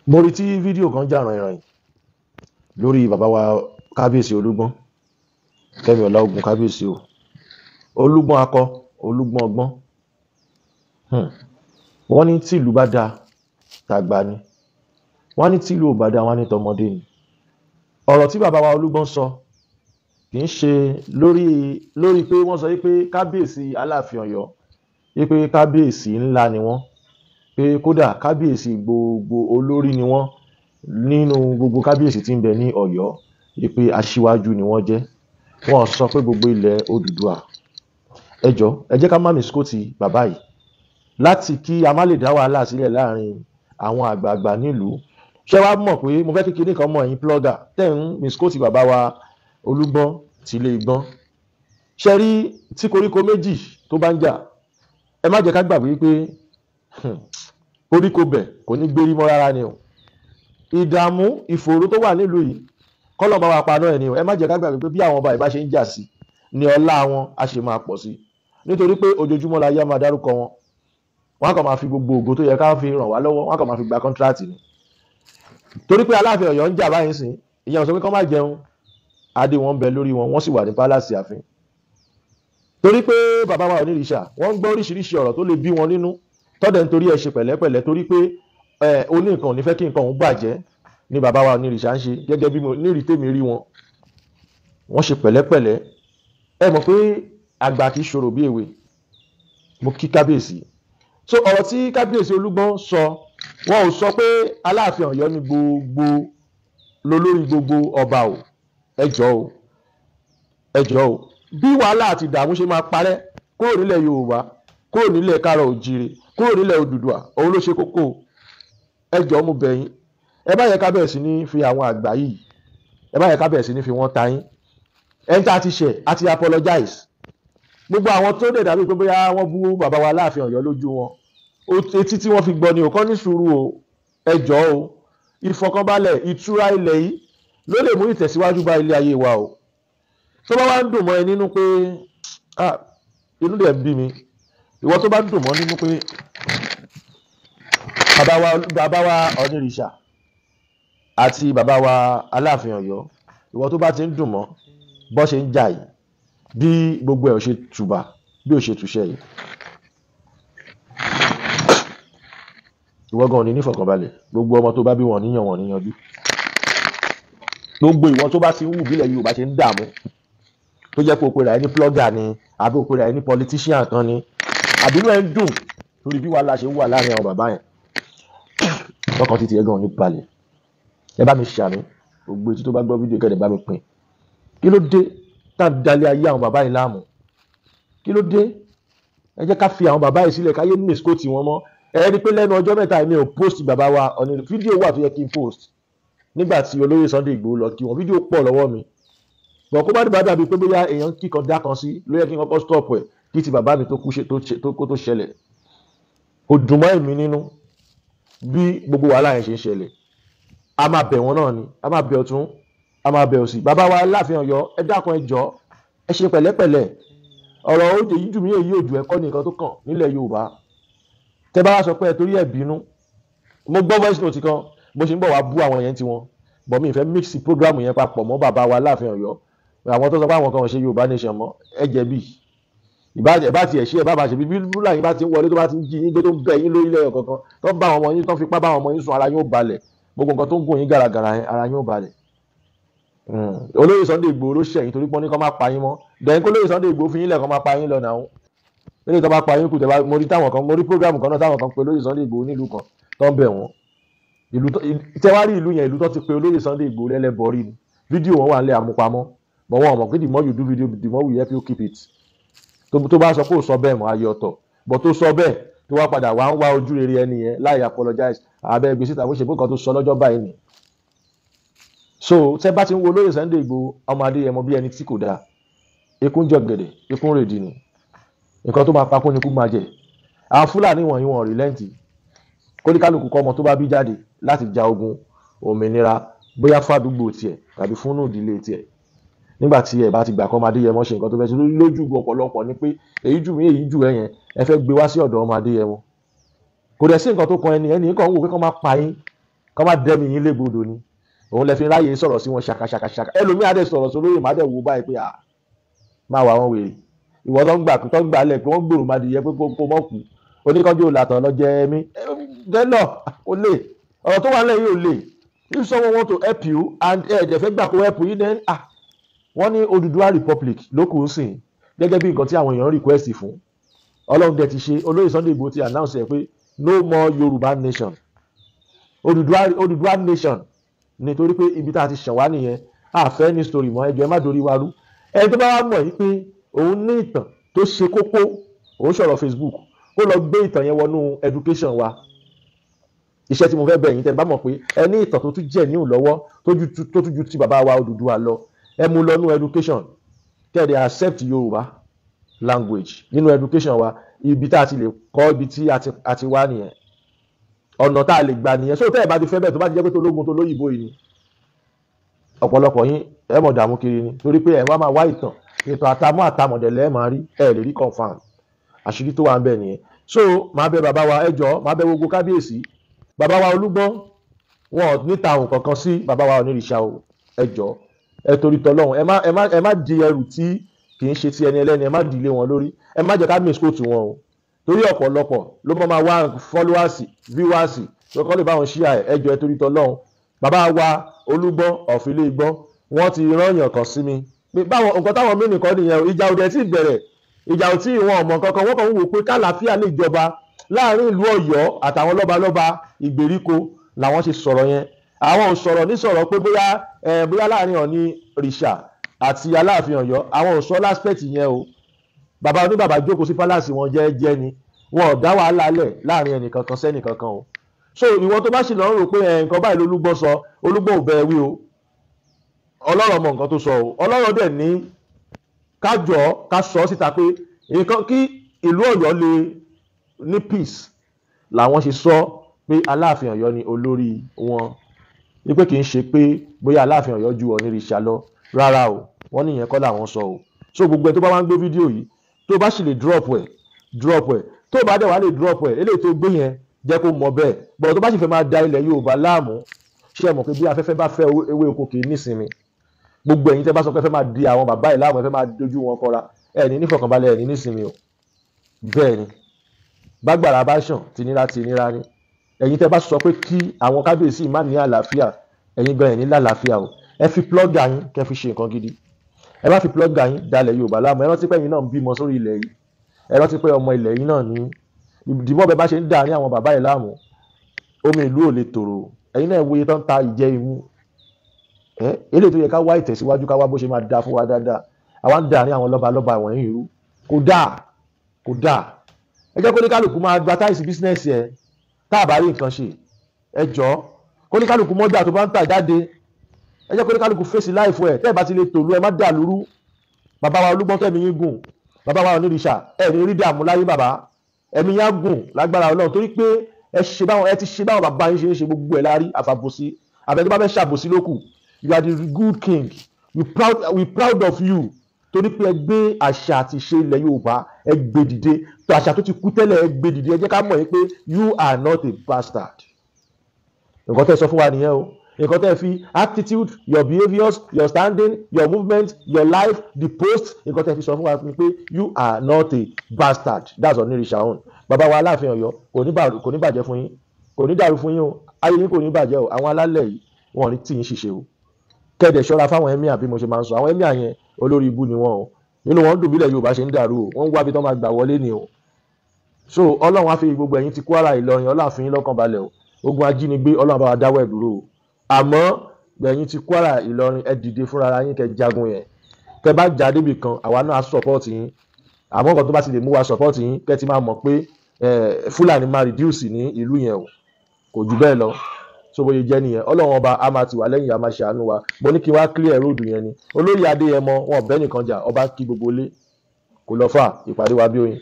mo rí tí fídíò kan jà ràn-ìràn lórí bàbá wa kábíyèsí Olúgbọ́n, Kẹ́mi Ọláògùn kábíyèsí o, Olúgbọ́n akọ, Olúgbọ́n ọgbọ́n. Wọ́n ní tí ìlú bá dáa tàgbà ni, wọ́n ní tí ìlú ò bá dáa wọ́n ní tọmọdé ni. Ọ̀rọ̀ tí bàbá wa Olúgbọ́n sọ kì í ṣe lórí pé wọ́n sọ pé kábíyèsí Aláàfin Ọ̀yọ́, pé kábíyèsí ńlá ni wọ́n, pé kódà kábíyèsí gbogbo olórí ni wọ́n nínú gbogbo kábíyèsí tí ń bẹ ní Ọ̀yọ́, pé aṣíwájú ni wọ́n jẹ́. Wọ́n sọ pé gbogbo ilẹ̀ Odùduwà. Ẹ jọ̀ọ́, ẹ jẹ́ ká má misquote bàbá yìí láti kí a má lè dá wàhálà sílẹ̀ láàrin àwọn àgbààgbà nílùú. Ṣé wàá mọ̀ pé mo fẹ́ kékeré kan mọ̀ ẹ̀yin blogger tẹ́ ń misquote bàbá wa Olúgbọ́n ti ilé Igbọ́n. Ṣé rí tí koríko méjì tó bá ń jà, ẹ má jẹ́ ká gbàgbé pé koríko bẹ̀ kò ní gbérí mọ́ rárá ni o. Ìdààmú ìfòòró tó wà nílùú yìí kọ́lọ̀ bá wa paná ẹ̀ ni o. Ẹ má jẹ́ ká gbàgbé pé bí àwọn ọba ìbá ṣe ń jà sí ni ọlá wọn á ṣe máa pọ̀ sí, nítorí pé ojoojúmọ́ la yá máa dárúkọ wọn. Wọ́n á kàn máa fi gbogbo ògo tó yẹ ká fi ràn wá lọ́wọ́, wọ́n á kàn máa fi gba kọ́ńtíráàtì ni. Torí pé Aláàfin Ọ̀yọ́ ń jà báyìí sìn, ìyẹn ò sọ pé kán má jẹun, adé wọn ń bẹ lórí wọn, wọ́n sì wà ní pálásì ààfin. Torí pé bàbá wa Onírìṣà wọ́n ń gbọ́ oríṣiríṣi ọ̀rọ̀ tó lè bí wọn nínú, tọ́dẹ̀ nítorí ẹ ṣe pẹ̀lẹ́pẹ̀lẹ́, torí pé oní nǹkan ò ní fẹ́ kí nǹkan òun bàjẹ́ ni bàbá wa Onírìṣà ń ṣe. Gẹ́gẹ́ bí mo nírìí tèmi rí wọn, wọ́n ṣe pẹ̀lẹ́pẹ̀lẹ́. Ẹ mọ̀ pé àgbà kì í ṣòro bí èwe. Mo kí kábíyèsí. So ọ̀rọ̀ tí kábíyèsí Olúgbọ́n sọ, wọn ò sọ pé Aláàfin Ọ̀yọ́ ni gbogbo lolórí gbogbo ọba o. Ẹ jọ̀ọ́ o, bí wàhálà àti ìdààmú ṣe máa parẹ́ kúrò nílẹ̀ Yorùbá, kúrò nílẹ̀ Káàárọ̀ Oòjíire, kúrò nílẹ̀ Odùduwà, òun ló ṣe kókó. Ẹ jọ̀ọ́ mo bẹ̀ yín, ẹ má yẹ ká bẹ̀rẹ̀ sí ní fi àwọn àgbà yìí, ẹ má yẹ ká bẹ̀rẹ̀ sí ní fi wọ́n ta yín. Ẹni tá a ti ṣẹ̀ àti apologize. Gbogbo àwọn tó dẹ̀ dàbí pé bóyá wọ́n bú bàbá wa Aláàfin Ọ̀yọ́ lójú wọn, etí tí wọ́n fi gbọ́ ni ò kọ́ ní sùúrù o. Ẹ jọ̀ọ́ o, ìfọ̀kànbalẹ̀ ìtura ilẹ̀ yìí ló lè mú ìtẹ̀síwájú bá ilé ayé wa o. Tó bá wá ń dùn mọ́ ẹ nínú pé inú dẹ̀ ń bí mi, ìwọ tó bá ń dùn mọ́ nínú pé bàbá wa Onírìṣà àti bàbá wa Aláàfin Ọ̀yọ́, ìwọ tó bá ti ń dùn mọ́ bọ́ ṣe ń jà yìí, bí gbogbo ẹ̀ ò ṣe tùbà, bí ò ṣe túṣẹ́ yìí, ìwọ gan ní nífọ̀kànbalẹ̀. Gbogbo ọmọ tó bá bí wọn níyanjú. Gbogbo ìwọ tó bá ti ń wù bílẹ̀ Yorùbá ṣe ń dààmú, tó jẹ́ pé o pera ẹni blogger ni, àbí o pera ẹni politician kan ni, àbí inú ẹ ń dùn torí bí wàhálà ṣe ń wà láàrin àwọn bàbá yẹn, lọ́kàn títí ẹ gan ní balẹ̀. Ẹ bá mi ṣàmì, gbogbo etí tó bá gbọ́ fídíò kẹ́lẹ̀ bá mi pín. Kí ló dé tá à ń dalẹ̀ ayé àwọn bàbá yìí láàmú? Kí ló dé? Ẹ jẹ́ ká fi àwọn bàbá yìí sílẹ̀, káyé misquote wọn mọ́. Ẹ rí pé lẹ́nu ọjọ́ mẹ́ta mi ò post bàbá wa Onírìṣà. Fídíò wà tó yẹ kí n post nígbà tí olóyè Sunday Igboho lọ kí wọn, fídíò pọ̀ lọ́wọ́ mi. Bọ̀ kó má dìbò dàbí pé bóyá èèyàn kíkan dá kan sí ló yẹ kí n kọ́kọ́ stop ẹ̀ kí ti bàbá mi tó ṣẹlẹ̀. Kò dùn mọ́ èmi nínú bí gbogbo wàhálà yẹn ṣe ń ṣẹlẹ̀. A máa bẹ̀ wọ́n náà ni, a máa bẹ̀ ọ̀tún, a máa bẹ̀ òsì. Bàbá wa Aláàfin Ọ̀yọ́, ẹ dákun ẹ jọ̀ọ́, ẹ ṣe pẹ̀lẹ́pẹ̀lẹ́. ọ̀rọ̀ oúnjẹ yìí jù mí èyí òjò ẹ̀kọ́ ní nǹkan tó kàn nílẹ̀ Yorùbá. Tẹ́ bá wá sọ pé ẹ torí ẹ̀ bínú, mo gbọ́ voice note kan bó ṣe ń bọ̀ wá bú àwọn yẹn tiwọn, bọ̀ mi ìfẹ́ mix program yẹn papọ̀ mọ́ bàbá wa Aláàfin Ọ̀yọ́. Àwọn tó sọ pé àwọn kan ò ṣe Yorùbá nation mọ́, ẹ jẹ̀bi. Ìbá ti ẹ̀ ṣe ẹ̀ bá ṣe bí búlà yín bá ti ń wọlé tó bá ti ń jí yín tó ń bẹ yín lórí lẹ́yọ̀ kankan tó ń bá àwọn ọmọ yín tó ń fipá bá àwọn ọmọ yín sùn, ara yín ó balẹ̀. Gbogbo nǹkan tó ń gùn yín gàràgàrà yẹn, ara yín ó balẹ̀. Olóyè Sunday Igboho ló ṣẹ̀yìn torí pọ́n ní kọ́ máa pa yín mọ́. Dẹ̀yìn kó lóyè Sunday Igboho fi yín lẹ̀ kọ́ máa pa yín lọ náà. Lórí tó bá pa yín kù tẹ́ bá mo rí program kan náà táwọn kan pe olóyè Sunday Igboho nílùú kan tó ń bẹ̀ wọ́n. Tẹ́wárí ìlú yẹn, ìlú tó ti pe olóyè Sunday Igboho lẹ́lẹ́bọ̀rí ni. Fídíò wọn wà ń lé àmupamọ́. But wọn mọ̀ pé the more you do video, the more we help you keep it. Tó bá sọ pé ò sọ bẹ́ẹ̀ mọ́ ayé ọ̀tọ̀. But tó sọ bẹ́ẹ̀ tó wá padà wá ń wá ojú rere ẹni yẹn láì apologize. Àbẹ́ gbèsè tàbí ṣe bókan tó sọ lọ́jọ́ báyìí ni. So tẹ́ bá ti ń wo olóyè Sunday Igboho ọmọ Adéyẹmọ bí ẹni tí kò dáa. Ikú ń jọ gẹ̀dẹ̀, ikú ń rèdí ni. Nǹkan tó máa pa kó ni kú máa jẹ. Àwọn Fúlàní wọ̀nyí wọn rìlẹ́ǹtì. Kóníkálùkù kọ́ ọmọ tó bá bí jáde láti ja ogun òmìnira bóyá fún àdúgbò tiẹ̀ tàbí fún ìdílé tiẹ̀. Nígbà tí ẹ bá ti gbà kọ́ ọmọ Adéyẹmọ ṣe nǹkan tó fẹ́ ṣe lójú ọ̀pọ̀lọpọ̀ ni pé èyí jù mí èyí jù ẹ yẹn ẹ fẹ́ gbé wá sí ọ̀dọ̀ ọmọ Adéyẹmọ. Kò dẹ̀ sí nǹkan tó kan ẹni kàn ń wò pé kàn máa kọ́ má dẹ́mi yín légbodò ni òun lẹ fi ráyè sọ̀rọ̀ sí wọn ṣàkàṣàkàṣàkà ẹlòmíì á dẹ̀ sọ̀rọ̀ sí olóyè má dẹ̀ wò báyìí pé máa wà wọn wèrè ìwọ tó ń gbà lẹ̀ pé wọ́n gbòòrò má dìyẹ pé kó mọ̀ kú oníkanjú òlàtàn lọ jẹ ẹmí gẹ́lọ̀ ó lè ọ̀rọ̀ tó wà lẹ́yìn ò lè if someone want to help you and ẹ̀ẹ́dẹ̀ fẹ́ gbà kó help you then wọ́n ní Odùduwà Republic ló kù sí gẹ́gẹ́ bí nǹkan tí àwọn èèyàn request fún ọlọ́run dẹ̀ ti ṣe olóyè Sunday Igboho ti announce ẹ̀ pé no more Yorùbá nation Odùduwà nation nítorí pé ibi tá a ti ṣàn wá nìyẹn àfẹ́ ní story mọ́ ẹjọ́ ẹ má dorí wa rú ẹni tó bá wá mọ̀ yìí pé òun ní ìtàn tó ṣe kókó òun sọ̀rọ̀ Facebook kó lọ gbé ìtàn yẹn wọnú education wa iṣẹ́ tí mo fẹ́ bẹ̀ yín tẹ́ bá mọ̀ pé ẹ ní ìtàn tó tún jẹ́ níhùn lọ́wọ́ tó tún ju ti bàbá wa Odùduwà lọ ẹ mú lọ nú education kẹ́ẹ̀dẹ̀ accept Yorùbá language nínú education wa ibi tá a ti lè kọ́ ibi tí a ti wá nìyẹn ọ̀nà tá a lè gbà nìyẹn sóò tẹ́ ẹ̀ bá ti fẹ́ bẹ́ẹ̀ tó bá ti jẹ́ pé tó lógun tó lóyìnbó yìí ni ọ̀pọ̀lọpọ̀ yín ẹ mọ̀ dààmú kiri ni torí pé ẹ̀ wá máa wá ìtàn àtàmọ̀dẹ̀lẹ̀ ẹ̀ máa rí ẹ̀ lè rí confam àṣírí tó wà ń bẹ̀ nìyẹn so máa bẹ bàbá wa ẹ jọ̀ọ́ máa bẹ gbogbo kábíyèsí bàbá wa Olúgbọ́n wọn ò ní ta òun kankan sí bàbá wa onírìṣà o ẹ jọ̀ọ́ ẹ torí tọlọ́run ẹ má di ẹrù tí kì í ṣe ti ẹni ẹlẹ́ni ẹ má di ilé wọn lórí ẹ má jẹ́ ká misquote wọn o torí ọ̀pọ̀lọpọ̀ ló máa wá followers viewers tó kọ́ lè bá wọn share ẹ jọ̀ọ́ ẹ torí tọlọ́run bàbá wa Olúgbọ́n of Ilé-Igbọ́n wọ́n ti rányàn kan sí mi pé báwọn nǹkan táwọn mí nìkan nìyẹn ìjà òde tí bẹ̀rẹ̀ ìjà ò tí ìwọ̀n ọmọ kankan wọ́n kàn ń wò pé kálàáfíà lè jọba láàrin ìlú Ọ̀yọ́ àtàwọn lọ́balọ́ba ìgbèríko làwọn ṣe sọ̀rọ̀ yẹn àwọn ò sọ̀rọ̀ ní sọ̀rọ̀ pé bóyá láàrin Ọọ̀ni rìṣà àti Aláàfin Ọ̀yọ́ àwọn ò sọ láspẹ̀tì yẹn o bàbá oníbàbá jókòó sí pálásì wọn jẹ́ẹ́jẹ́ ni wọn ò dá wàhálà lẹ̀ láàrin ẹnìkankan sẹ́nìkankan o so ìwọ tó bá sì lọ ń rò pé nǹkan báyìí lÓlúgbọ́n sọ Olúgbọ́n ò bẹ́ẹ̀ wí o Ọlọ́run mọ nǹkan tó sọ o Ọlọ́run dẹ̀ ní ká sọ síta pé nǹkan kí ìlú Ọ̀yọ́ lè ní peace làwọn ṣe sọ pé Aláàfin Ọ̀yọ́ ni olórí wọn wípé kì í ṣe pé bóyá Aláàfin Ọ̀yọ́ ju Ọ̀nìrìṣà lọ rárá o wọ́n níyẹn kọ́ làwọn sọ o so gbogbo ẹ tó bá wá ń gbé fídíò yìí tó bá sì lè drop ẹ̀ tó bá dẹ̀ wá lè drop ẹ̀ eléyìí tó gbé yẹn jẹ́ kó mọ bẹ́ẹ̀ bọ̀ tó bá sì fẹ́ máa da ilẹ̀ Yorùbá láàmú ṣé ẹ mọ̀ pé bí afẹ́fẹ́ bá fẹ́ ewé oko kì í nísinmi gbogbo ẹ̀yin tẹ́ bá sọ pé fẹ́ máa di àwọn bàbá yìí láàmú ẹ fẹ́ máa dojú wọn kọra ẹ̀ ní nífọ̀kànbalẹ̀ ẹ̀ ní nísinmi o bẹ́ẹ̀ ni bágbára bá ṣàn tìnira ni ẹ̀yin tẹ́ bá sọ pé kí àwọn kábíyèsí má ní àlàáfíà ẹ̀yin gan ẹ̀ ní lálàáfíà o ẹ fi plọ́gà yín kẹ́ fi ṣe nǹkan gidi ẹ má fi plọ́gà yín dalẹ̀ Yorùbá láàmú ẹ rántí pé ẹ̀yin náà ń bímọ sórí ilẹ̀ yìí ẹ rántí pé ọmọ ilẹ̀ yìí náà ní ìdìmọ́ bẹ bá ṣe ń dà ní àwọn bàbá yìí láàmú omi ìlú ò lè tòrò ẹ̀yin náà wòye tán ta ìjẹ́ imú eléyìí tó yẹ ká wá ìtẹ̀síwájú ká wá bó ṣe máa da fún wa dáadáa àwa ń dà ní àwọn lọ́balọ́ba wọ̀nyí irú kò dáa ẹ jẹ́ kó ní kálukú máa advertise business ẹ̀ tá a bá rí nǹkan ṣe ẹ jọ̀ọ́ kó ní kálukú mọ́jà tó bá ń tà jáde ẹ jẹ́ kó ní kálukú fèsì láìfọ ẹ̀ tẹ́ ẹ bá ti lè tòlú ẹ má dà lúrú bàbá wa Olúgbọ́n kẹ́mi yín gùn bàbá wa Onírìṣà ẹ̀ ní rí dààmú láyé bàbá ẹ̀mí yá gùn lágbára Ọlọ́run torí pé ẹ ti ṣe báwọn bàbá yín ṣe ń ṣe gbogbo ẹ̀ lárí àfàbòsí àbẹ̀tí bá fẹ́ ṣàbòsí lókù you are the good king we proud of you torí pé ẹ gbé àṣà àti ìṣe ilẹ̀ Yorùbá ẹ gbé dìde tó àṣà tó ti kú tẹ́lẹ̀ ẹ gbé dìde ẹ jẹ́ ká mọ̀ yín pé you are not a bastard nǹkan tẹ́ sọ fún wa nìyẹn o nǹkan tẹ́ fi attitude your behaviours your standing your movement your life the post nǹkan tẹ́ fi sọ fún wa pé you are not a bastard that's Onírìṣà own bàbá wa Aláàfin Ọ̀yọ́ kò ní bàjẹ́ fún yín kò ní dàrú fún yín o ayé yín kò ní bàjẹ́ o àwọn alálẹ̀ yìí wọn ò ní tì yín ṣiṣẹ́ o kẹ́ẹ̀dẹ̀ ṣọ́ra fáwọn ẹ̀míà bí mo ṣe máa ń sọ àwọn ẹ̀míà yẹn olórí ibú ni wọ́n o nínú wọn dùn bílẹ̀ Yorùbá ṣe ń dàrú o wọ́n ń wá bí tán máa gbà wọlé ni o so Ọlọ́run á fi gbogbo ẹ̀yin ti Kwara Ìlọrin Ọlọ́run á fi yín lọ́kàn balẹ̀ o ogun ajínigbé Ọlọ́run bá wa dáwọ́ ẹ̀ dúró o àmọ́ ẹ̀yin ti Kwara Ìlọrin ẹ dìde fúnra yín kẹ́ jagun yẹn kẹ́ bá jà débi kan àwa náà á support yín àmọ́ nǹkan tó bá ti lè mú wa support yín kẹ́ ti máa mọ̀ pé Fúlàní máa reduce ní ìlú yẹn o kò jù bẹ́ẹ̀ lọ so bóyá jẹ́ nìyẹn Ọlọ́run ọba a máa ti wà lẹ́yìn a máa ṣàánú wa mo ní kí wá clear road yẹn ni olóyè Adéyẹmọ wọn bẹ́ẹ̀ nìkan jà ọba kí gbogbo lé kò lọ fà ìpàdé wa bí oyin.